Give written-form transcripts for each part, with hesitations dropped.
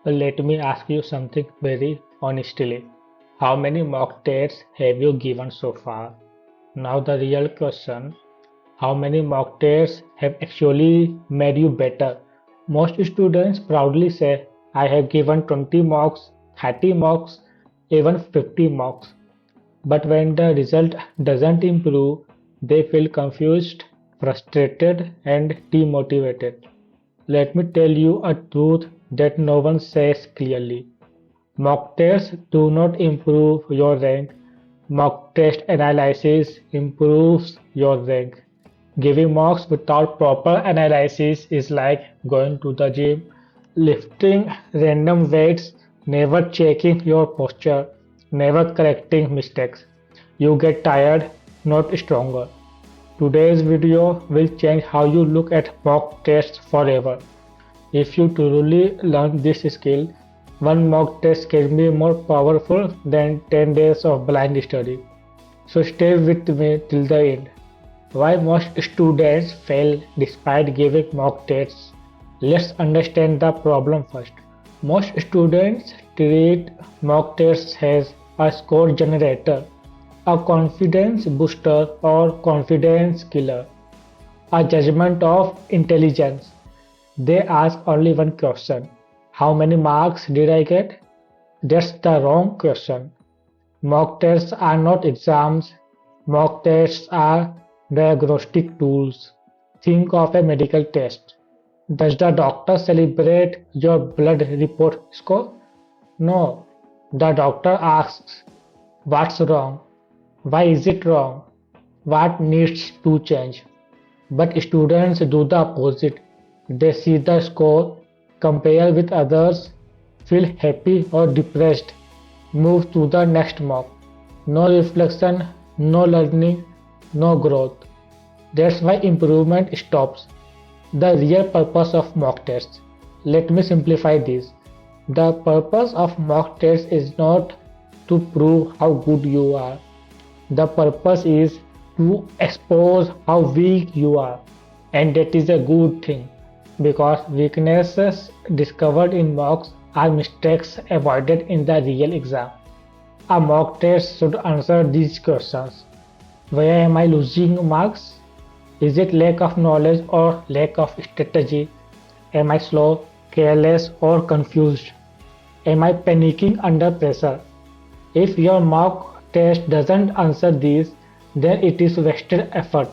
Let me ask you something very honestly. How many mock tests have you given so far? Now the real question, how many mock tests have actually made you better? Most students proudly say, I have given 20 mocks, 30 mocks, even 50 mocks. But when the result doesn't improve, they feel confused, frustrated, and demotivated. Let me tell you a truth that no one says clearly. Mock tests do not improve your rank. Mock test analysis improves your rank. Giving mocks without proper analysis is like going to the gym, lifting random weights, never checking your posture, never correcting mistakes. You get tired, not stronger. Today's video will change how you look at mock tests forever. If you truly learn this skill, one mock test can be more powerful than 10 days of blind study. So stay with me till the end. Why most students fail despite giving mock tests? Let's understand the problem first. Most students treat mock tests as a score generator, a confidence booster or confidence killer, a judgment of intelligence. They ask only one question: how many marks did I get? That's the wrong question. Mock tests are not exams. Mock tests are diagnostic tools. Think of a medical test. Does the doctor celebrate your blood report score? No. The doctor asks, what's wrong? Why is it wrong? What needs to change? But students do the opposite. They see the score, compare with others, feel happy or depressed, move to the next mock. No reflection, no learning, no growth. That's why improvement stops. The real purpose of mock tests. Let me simplify this. The purpose of mock tests is not to prove how good you are. The purpose is to expose how weak you are. And that is a good thing, because weaknesses discovered in mocks are mistakes avoided in the real exam. A mock test should answer these questions. Where am I losing marks? Is it lack of knowledge or lack of strategy? Am I slow, careless, or confused? Am I panicking under pressure? If your mock test doesn't answer these, then it is wasted effort.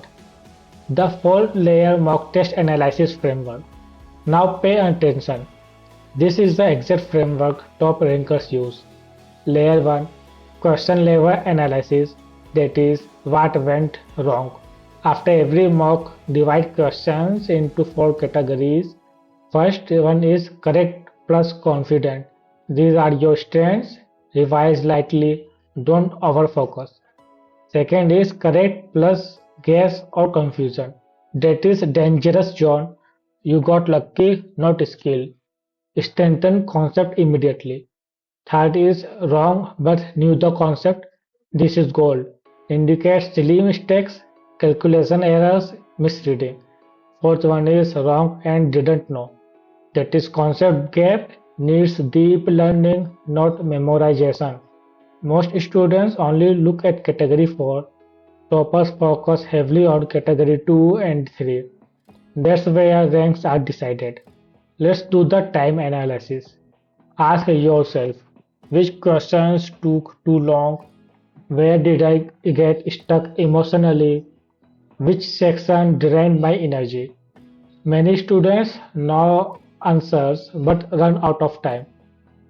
The 4-layer mock test analysis framework. Now pay attention. This is the exact framework top rankers use. Layer 1, question level analysis, that is, what went wrong. After every mock, divide questions into 4 categories. First one is correct plus confident. These are your strengths. Revise lightly, don't overfocus. Second is correct plus guess or confusion. That is dangerous zone. You got lucky, not skill. Strengthen concept immediately. Third is wrong but knew the concept. This is gold. Indicates silly mistakes, calculation errors, misreading. Fourth one is wrong and didn't know. That is concept gap, needs deep learning, not memorization. Most students only look at category 4. Toppers focus heavily on category 2 and 3. That's where ranks are decided. Let's do the time analysis. Ask yourself, which questions took too long? Where did I get stuck emotionally? Which section drained my energy? Many students know answers but run out of time.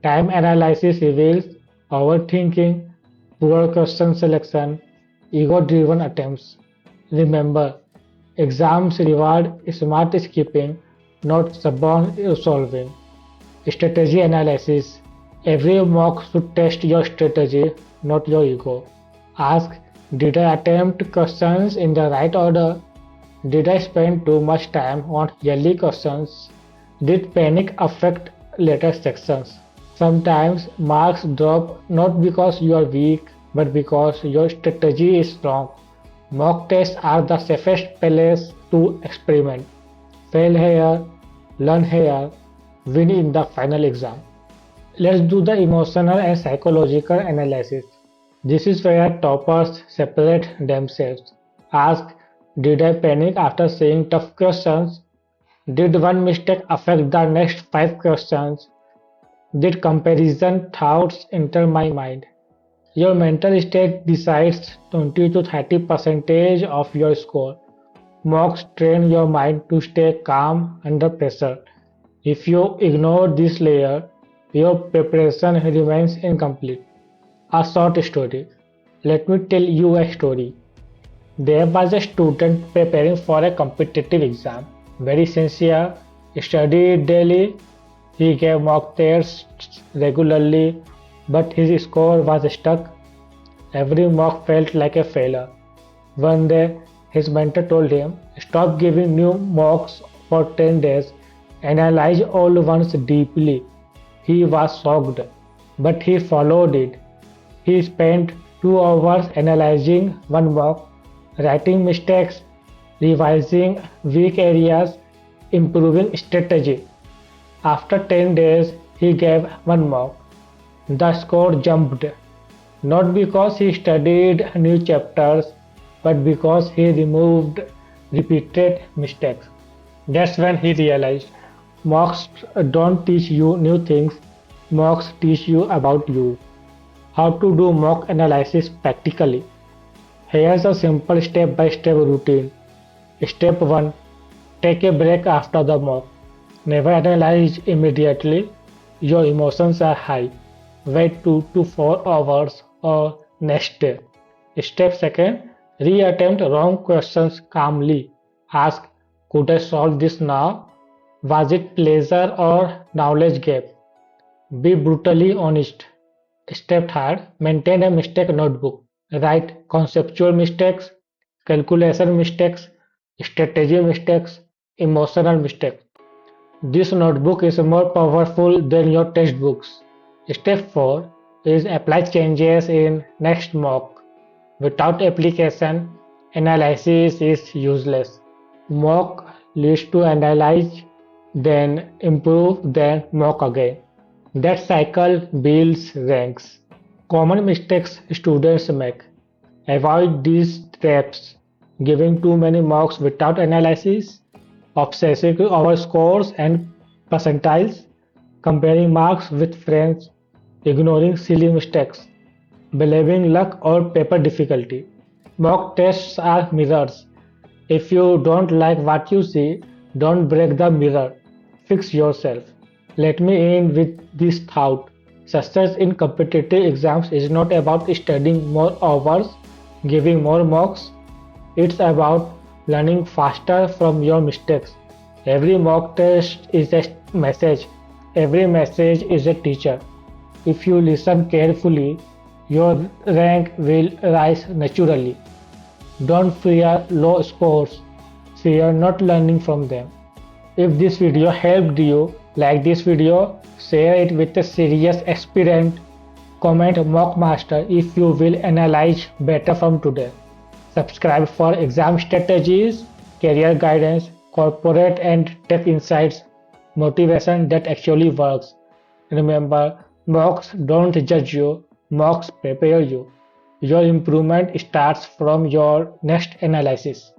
Time analysis reveals overthinking, poor question selection, ego-driven attempts. Remember, exams reward smart skipping, not stubborn solving. Strategy analysis. Every mock should test your strategy, not your ego. Ask, did I attempt questions in the right order? Did I spend too much time on yearly questions? Did panic affect later sections? Sometimes marks drop not because you are weak, but because your strategy is wrong. Mock tests are the safest place to experiment. Fail here, learn here, win in the final exam. Let's do the emotional and psychological analysis. This is where toppers separate themselves. Ask, did I panic after seeing tough questions? Did one mistake affect the next five questions? Did comparison thoughts enter my mind? Your mental state decides 20 to 30% of your score. Mocks train your mind to stay calm under pressure. If you ignore this layer, your preparation remains incomplete. A short story. Let me tell you a story. There was a student preparing for a competitive exam. Very sincere, studied daily, he gave mock tests regularly, but his score was stuck. Every mock felt like a failure. One day, his mentor told him, stop giving new mocks for 10 days, analyze old ones deeply. He was shocked, but he followed it. He spent 2 hours analyzing one mock, writing mistakes, revising weak areas, improving strategy. After 10 days, he gave one mock. The score jumped, not because he studied new chapters, but because he removed repeated mistakes. That's when he realized mocks don't teach you new things, mocks teach you about you. How to do mock analysis practically. Here's a simple step by step routine. Step 1. Take a break after the mock. Never analyze immediately. Your emotions are high. Wait 2 to 4 hours or next day. Step 2. Reattempt wrong questions calmly. Ask, could I solve this now? Was it pleasure or knowledge gap? Be brutally honest. Step 3. Maintain a mistake notebook. Write conceptual mistakes, calculation mistakes, strategy mistakes, emotional mistakes. This notebook is more powerful than your textbooks. Step 4 is apply changes in next mock. Without application, analysis is useless. Mock leads to analyze, then improve, then mock again. That cycle builds ranks. Common mistakes students make. Avoid these traps: giving too many marks without analysis, obsessing over scores and percentiles, comparing marks with friends, ignoring silly mistakes, believing luck or paper difficulty. Mock tests are mirrors. If you don't like what you see, don't break the mirror. Fix yourself. Let me end with this thought. Success in competitive exams is not about studying more hours, giving more marks. It's about learning faster from your mistakes. Every mock test is a message. Every message is a teacher. If you listen carefully, your rank will rise naturally. Don't fear low scores. Fear not learning from them. If this video helped you, like this video, share it with a serious aspirant, comment mock master if you will analyze better from today. Subscribe for exam strategies, career guidance, corporate and tech insights, motivation that actually works. Remember, mocks don't judge you, mocks prepare you. Your improvement starts from your next analysis.